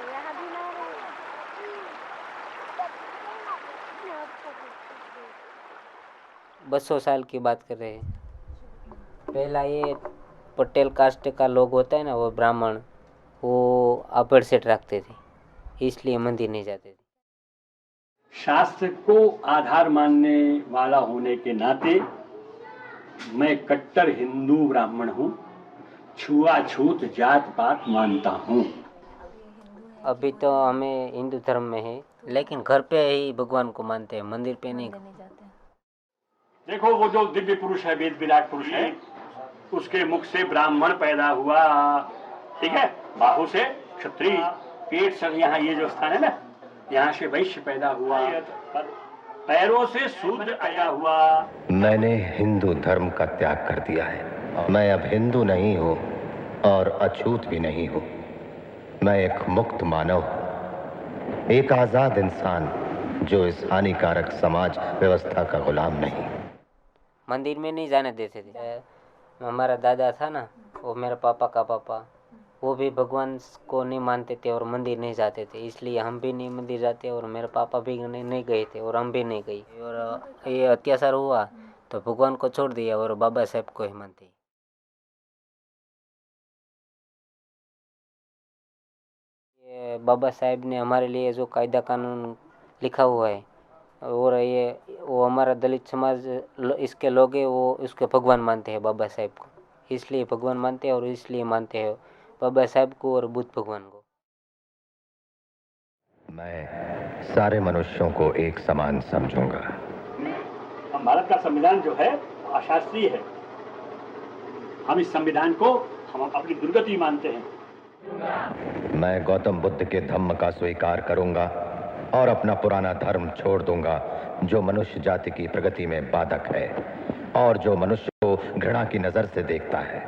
यहाँ भी ना रहे। 200 साल की बात कर रहे हैं। पहला ये पटेल कास्ट का लोग होता है ना, वो ब्राह्मण, वो आभड़ सेठ रखते थे, इसलिए मंदिर नहीं जाते थे। शास्त्र को आधार मानने वाला होने के नाते मैं कट्टर हिंदू ब्राह्मण हूँ, छुआछूत जात पात मानता हूँ। अभी तो हमें हिंदू धर्म में है, लेकिन घर पे ही भगवान को मानते हैं, मंदिर पे नहीं। देखो वो जो दिव्य पुरुष है, वेद विराट पुरुष है, उसके मुख से ब्राह्मण पैदा हुआ, ठीक है, बाहु से क्षत्रिय, पेट से यहाँ ये जो स्थान है ना, यहाँ से वैश्य पैदा हुआ, पैरों से शूद्र पैदा हुआ। मैंने हिंदू धर्म का त्याग कर दिया है। मैं अब हिंदू नहीं हूँ और अछूत भी नहीं हूँ। मैं एक मुक्त मानव हूँ, एक आजाद इंसान जो इस हानिकारक समाज व्यवस्था का गुलाम नहीं। मंदिर में नहीं जाने देते थे। हमारा दादा था ना, वो मेरा पापा का पापा, वो भी भगवान को नहीं मानते थे और मंदिर नहीं जाते थे, इसलिए हम भी नहीं मंदिर जाते और मेरे पापा भी नहीं गए थे और हम भी नहीं गए। और ये अत्याचार हुआ तो भगवान को छोड़ दिया और बाबा साहब को ही मानते। ये बाबा साहब ने हमारे लिए जो कायदा कानून लिखा हुआ है, और ये वो हमारा दलित समाज इसके लोग हैं, वो उसके भगवान मानते हैं बाबा साहब को, इसलिए भगवान मानते हैं और इसलिए मानते हैं बाबा साहब को और बुद्ध भगवान को। मैं सारे मनुष्यों को एक समान समझूंगा। हम भारत का संविधान जो है अशास्त्रीय है, हम इस संविधान को हम अपनी दुर्गति मानते हैं। मैं गौतम बुद्ध के धम्म का स्वीकार करूंगा और अपना पुराना धर्म छोड़ दूंगा, जो मनुष्य जाति की प्रगति में बाधक है और जो मनुष्य को घृणा की नजर से देखता है।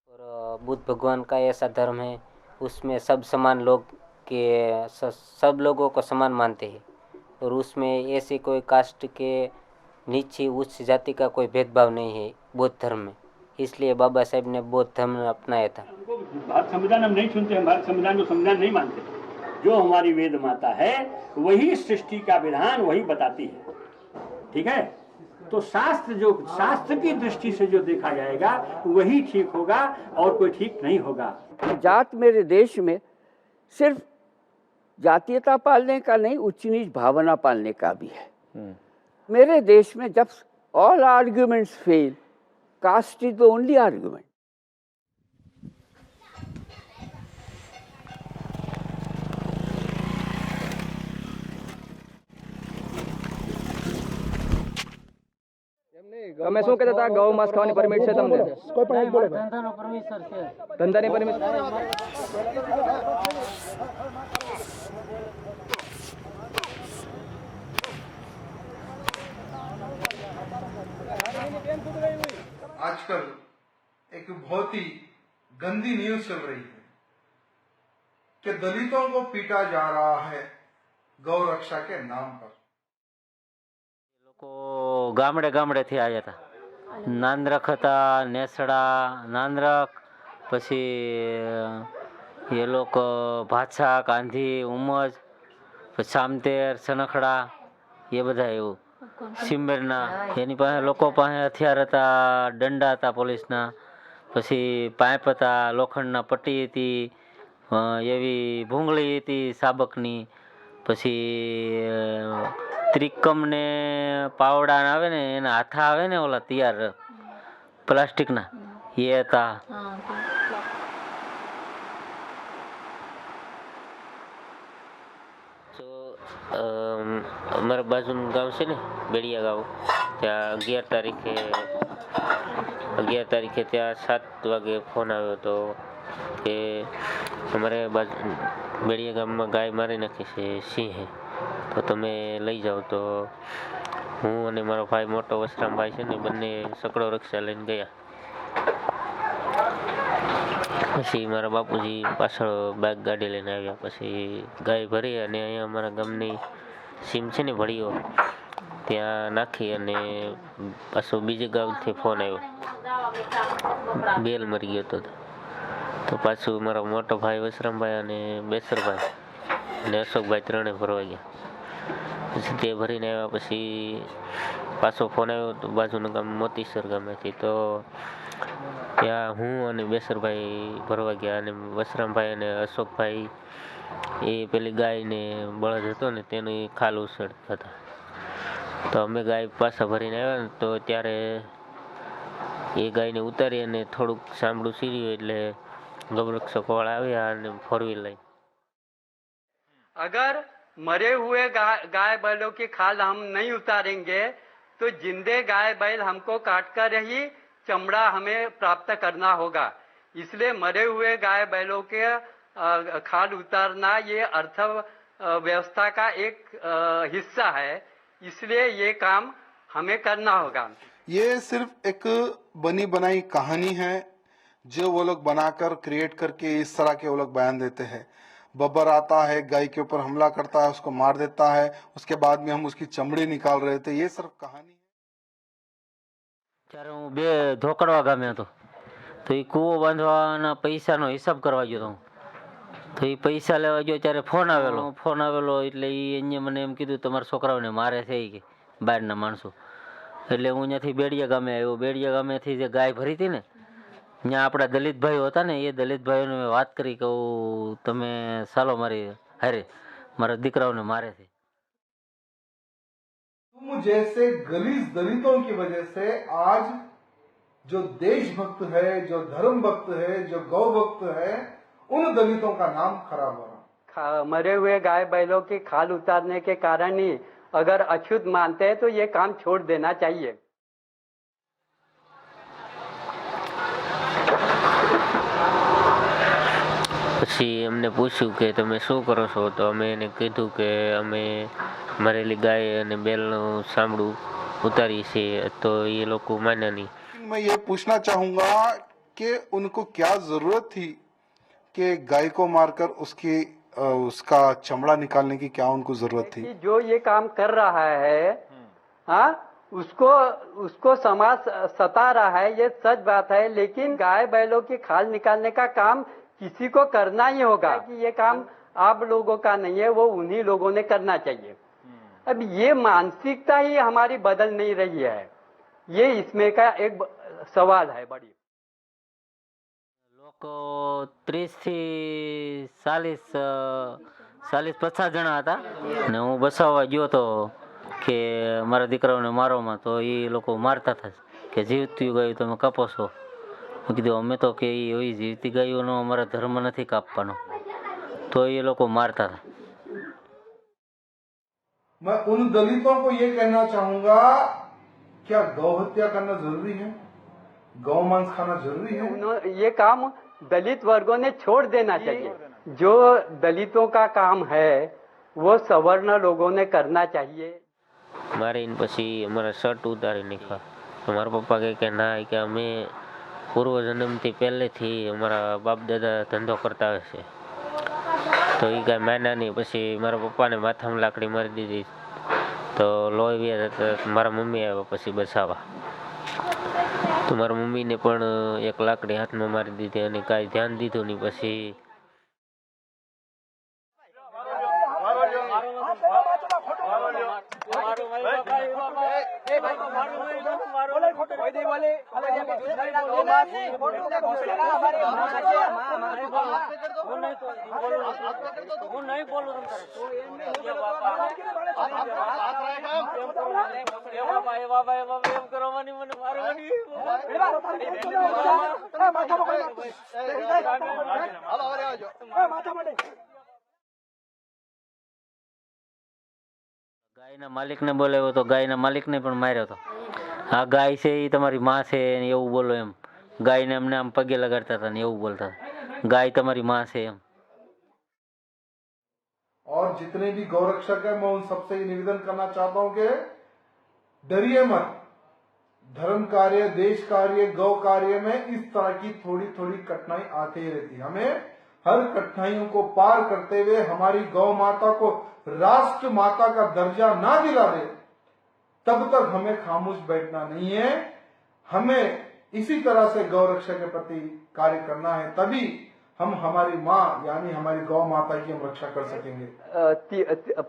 और बुद्ध भगवान का ऐसा धर्म है, उसमें सब समान लोग के सब लोगों को समान मानते हैं, और उसमें ऐसी कोई कास्ट के नीचे उच्च जाति का कोई भेदभाव नहीं है बौद्ध धर्म में, इसलिए बाबा साहब ने बौद्ध धर्म अपनाया था। भारत संविधान हम नहीं सुनते, हम भारत संविधान को संविधान नहीं मानते। जो हमारी वेद माता है वही सृष्टि का विधान वही बताती है, ठीक है। तो शास्त्र जो शास्त्र की दृष्टि से जो देखा जाएगा वही ठीक होगा और कोई ठीक नहीं होगा। जात मेरे देश में सिर्फ जातीयता पालने का नहीं, उच्च नीच भावना पालने का भी है। मेरे देश में जब all arguments fail, caste is the only argument. તમે શું કહેતા હતા ગૌ માંસ ખાવાની પરમિટ છે તમને? કોઈ પણ એક બોલે ધંધાનો પરમિશન છે. ધંધાની પરમિશન आजकल एक बहुत ही गंदी न्यूज चल रही है कि दलितों को पीटा जा रहा है गौ रक्षा के नाम पर। લોકો ગામડે ગામડેથી આવ્યા હતા, નાંદ્રક હતા, નેસડા, નાંદ્રક, પછી એ લોકો ભાછા, કાંધી, ઉમજ, પછી સામતેર, સનખડા, એ બધા એવું સિમ્બેરના, એની પાસે લોકો પાસે હથિયાર હતા, દંડા હતા પોલીસના, પછી પાઇપ હતા, લોખંડના પટ્ટી હતી, એવી ભૂંગળી હતી સાબકની, પછી ત્રિકમ ને પાવડા આવે ને એના હાથા આવે ને ઓલા તૈયાર પ્લાસ્ટિકના, એ હતા. તો અમારા બાજુનું ગામ છે ને બેડિયા ગામ, ત્યાં 11 તારીખે ત્યાં 7 વાગે ફોન આવ્યો હતો કે અમારે બાજુ બેડિયા ગામમાં ગાય મારી નાખી છે સિંહે, તો તમે લઈ જાઓ. તો હું અને મારો ભાઈ મોટો વસરામભાઈ છે ને બંને સકડો રક્ષા લઈને ગયા. પછી મારા બાપુજી પાછળ બાઇક ગાડી લઈને આવ્યા, પછી ગાય ભરી અને અહીંયા અમારા ગામની સીમ છે ને ભળીઓ, ત્યાં નાખી અને પાછો બીજે ગામથી ફોન આવ્યો, બેલ મરી ગયો હતો. તો પાછું મારા મોટો ભાઈ વસરામભાઈ અને બેસરભાઈ અને અશોકભાઈ ત્રણે ભરવા ગયા. પછી તે ભરીને આવ્યા પછી પાછો ફોન આવ્યો તો બાજુનું ગામ મોતીસર ગામેથી. તો ત્યાં હું અને બેસરભાઈ ભરવા ગયા અને વસરામભાઈ અને અશોકભાઈ એ પેલી ગાયને બળદ હતો ને તેની ખાલ ઉછળતા હતા. તો અમે ગાય પાછા ભરીને આવ્યા ને તો ત્યારે એ ગાયને ઉતારી અને થોડુંક સાંભળું સીર્યું એટલે ગૌરક્ષકવાળા આવ્યા અને 4 व्हीलर લઈ. अगर मरे हुए गाय बैलों की खाल हम नहीं उतारेंगे तो जिंदे गाय बैल हमको काट कर ही चमड़ा हमें प्राप्त करना होगा. इसलिए मरे हुए गाय बैलों के खाल उतारना ये अर्थ व्यवस्था का एक हिस्सा है. इसलिए ये काम हमें करना होगा. ये सिर्फ एक बनी बनाई कहानी है जो वो लोग बनाकर क्रिएट करके इस तरह के वो लोग बयान देते हैं. बब्बर आता है, गाय के ऊपर हमला करता है, उसको मार देता है, उसके बाद में हम उसकी चमड़ी निकाल रहे थे. ये सिर्फ कहानी है. ત્યારે હું બે ધોકડવા ગામે હતો તો એ કૂવો બાંધવાના પૈસાનો હિસાબ કરવા ગયો હતો. તો એ પૈસા લેવા ગયો ત્યારે ફોન આવેલો એટલે એ અહીંયા મને એમ કીધું તમારા છોકરાઓને મારે છે કે બહારના માણસો. એટલે હું અહીંયાથી બેડિયા ગામે આવ્યો. બેડિયા ગામેથી જે ગાય ભરી હતી ને ત્યાં આપણા દલિત ભાઈઓ હતા ને એ દલિત ભાઈઓને મેં વાત કરી કે તમે ચાલો મારી હારે મારા દીકરાઓને મારે છે. तुम जैसे गलीज दलितों की वजह से आज जो देशभक्त है, जो धर्म भक्त है, जो गौ भक्त है, उन दलितों का नाम खराब हो रहा. मरे हुए गाय बैलों की खाल उतारने के कारण ही अगर अछूत मानते हैं तो ये काम छोड़ देना चाहिए. પછી એમને પૂછ્યું કે તમે શું કરો છો? તો અમે એને કીધું કે અમે મરેલી ગાય અને બેલનું સાંભળું ઉતારી છે. તો એ લોકો માન્યા નહીં. मैं ये पूछना चाहूंगा कि उनको क्या जरूरत थी कि गाय को मारकर उसका चमड़ा निकालने की क्या उनको जरूरत थी? जो ये काम कर रहा है हाँ उसको समाज सता रहा है, ये सच बात है. लेकिन गाय बैलों की खाल निकालने का काम किसी को करना ही होगा. कि ये काम आप लोगों का नहीं है, वो उन्हीं लोगों ने करना चाहिए. अब ये मानसिकता ही हमारी बदल नहीं रही है. ये इसमें का एक सवाल है बड़ी. લોકો 30 થી 40-50 જણા હતા ને હું બસાવવા ગયો તો કે મારા દીકરાઓને મારોમાં. તો એ લોકો મારતા હતા કે જીવતી ગાયું તમે કાપો છો. મેં કીધું અમે તો કે એવી જીવતી ગાયોનો અમારા ધર્મ નથી કાપવાનો. તો એ લોકો મારતા હતા. मैं उन दलितों को ये कहना चाहूंगा, क्या गौ हत्या करना जरूरी है? गौ मांस खाना जरूरी है? ये काम दलित वर्गों ने छोड़ देना चाहिए. जो दलितों का काम है वो सवर्ण लोगों ने करना चाहिए. મારીને પછી અમારા શર્ટ ઉતારી નાખ્યા. તો મારા પપ્પા કહે કે ના, કે અમે પૂર્વજન્મથી પહેલેથી અમારા બાપ દાદા ધંધો કરતા આવે છે. તો એ કાંઈ માન્યા નહીં. પછી મારા પપ્પાને માથામાં લાકડી મારી દીધી. તો લોહી વ્યા જતા મારા મમ્મી આવ્યા પછી બચાવવા. તો મારા મમ્મીને પણ એક લાકડી હાથમાં મારી દીધી અને કાંઈ ધ્યાન દીધું નહીં. પછી ગાયના માલિકને બોલાવ્યો તો ગાયના માલિકને પણ માર્યો હતો. આ ગાય છે એ તમારી માં છે ને એવું બોલો એમ. ગાયને અમને આમ પગે લગાડતા હતા ને એવું બોલતા હતા. ગાય તમારી માં છે એમ. और जितने भी गौरक्षक है मैं उन सबसे ये निवेदन करना चाहता हूं कि डरिए मत. धर्म कार्य, देश कार्य, गौ कार्य में इस तरह की थोड़ी थोड़ी कठिनाई आती ही रहती है. हमें हर कठिनाइयों को पार करते हुए हमारी गौ माता को राष्ट्र माता का दर्जा ना दिला दे तब तक हमें खामोश बैठना नहीं है. हमें इसी तरह से गौ रक्षा के प्रति कार्य करना है. तभी हम हमारी माँ यानी हमारी गौ माता की हम रक्षा कर सकेंगे।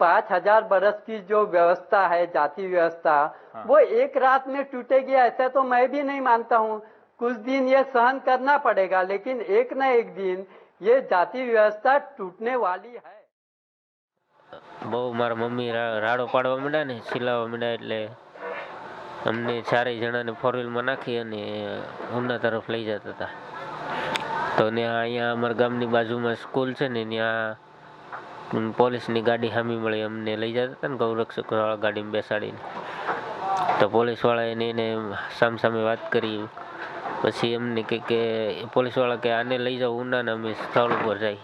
5000 बरस की जो व्यवस्था है, जाति व्यवस्था, वो एक रात में टूटेगी ऐसा तो मैं भी नहीं मानता हूँ। कुछ दिन ये सहन करना पड़ेगा, लेकिन एक न एक दिन ये जाति व्यवस्था टूटने वाली है। બહુ મારા મમ્મી રાડો પાડવા માંડ્યા ને, સિલાવવા માંડ્યા, એટલે અમને ચારેય જણાને ફોર વ્હીલમાં નાખી અને ઉના તરફ લઈ જતા હતા. તો ત્યાં અહીંયા અમારા ગામની બાજુમાં સ્કૂલ છે ને, ત્યાં પોલીસની ગાડી સામી મળી અમને લઈ જતા હતા ને, ગૌરક્ષકવાળા ગાડીમાં બેસાડીને. તો પોલીસવાળાએ એને સામસામે વાત કરી. પછી એમને કે પોલીસવાળા કે આને લઈ જાઓ ઉનાને, અમે સ્થળ ઉપર જાય.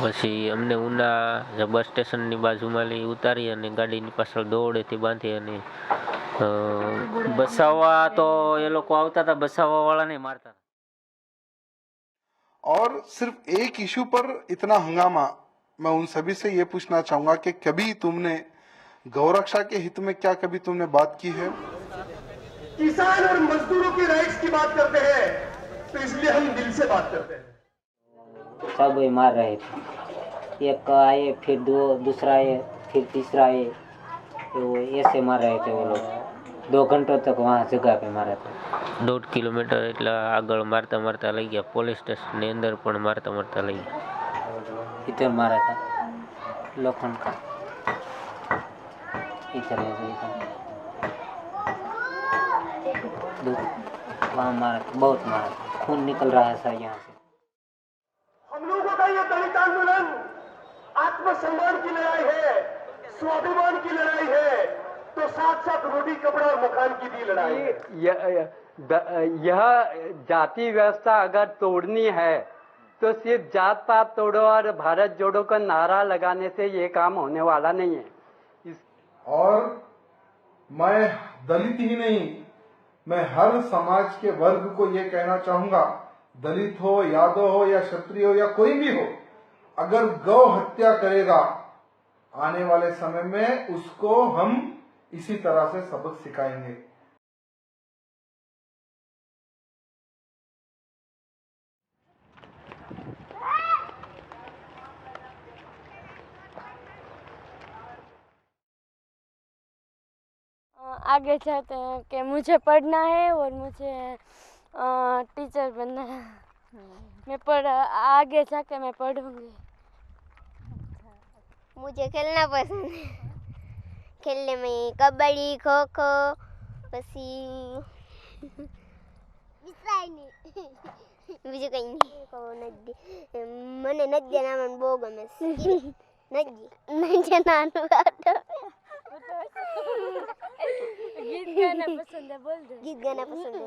પછી અમને ઉના બસ સ્ટેશનની બાજુમાં લઈ ઉતારી અને ગાડીની પાછળ દોડેથી બાંધી અને બસાવવા તો એ લોકો આવતા હતા, બસાવવા વાળાને મારતા હતા. और सिर्फ एक इशू पर इतना हंगामा, मैं उन सभी से ये पूछना चाहूंगा कि कभी तुमने गौरक्षा के हित में क्या कभी तुमने बात की है? किसान और मजदूरों की राइट्स की बात करते हैं तो इसलिए हम दिल से बात करते हैं. सब ही मार रहे थे. एक आए, फिर दूसरा आए, फिर तीसरा आए, तो ऐसे मार रहे थे वो लोग. 2 घंटों तक वहाँ जगह पे मारा था. 1.5 કિલોમીટર એટલે આગળ મારતા મારતા લઈ ગયા. પોલીસ સ્ટેશનની અંદર પણ મારતા મારતા લઈ ગયા. इधर मारा था लोखंड का, इधर वहाँ मारा था, बहुत मारा था. खून निकल रहा था यहाँ से. हम लोगों का ये दलित आंदोलन आत्मसम्मान की लड़ाई है, स्वाभिमान की लड़ाई है, तो साथ साथ रोटी कपड़ा और मकान की भी लड़ाई है. यह जाति व्यवस्था अगर तोड़नी है तो सिर्फ जात पात तोड़ो और भारत जोड़ो का नारा लगाने से ये काम होने वाला नहीं है. और मैं दलित ही नहीं, मैं हर समाज के वर्ग को ये कहना चाहूंगा, दलित हो, यादव हो या क्षत्रिय हो या कोई भी हो, अगर गौ हत्या करेगा आने वाले समय में उसको हम इसी तरह से सबक सिखाएंगे. आगे चाहते हैं कि मुझे पढ़ना है और मुझे टीचर बनना है. मैं आगे जाके मैं पढ़ूंगी. मुझे खेलना पसंद है. खेलने में कबड्डी, खो खो, पसी બીજું કઈ નહીં. મને નજ્જા નાવાનું બહુ ગમે છે. નજ્જા નાનું ગીત ગાના પસંદ है, बोल दे. ગીત ગાના પસંદ છે.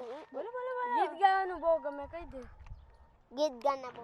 ગીત ગાવાનું બહુ ગમે, કહી દે. ગીત ગાના બહુ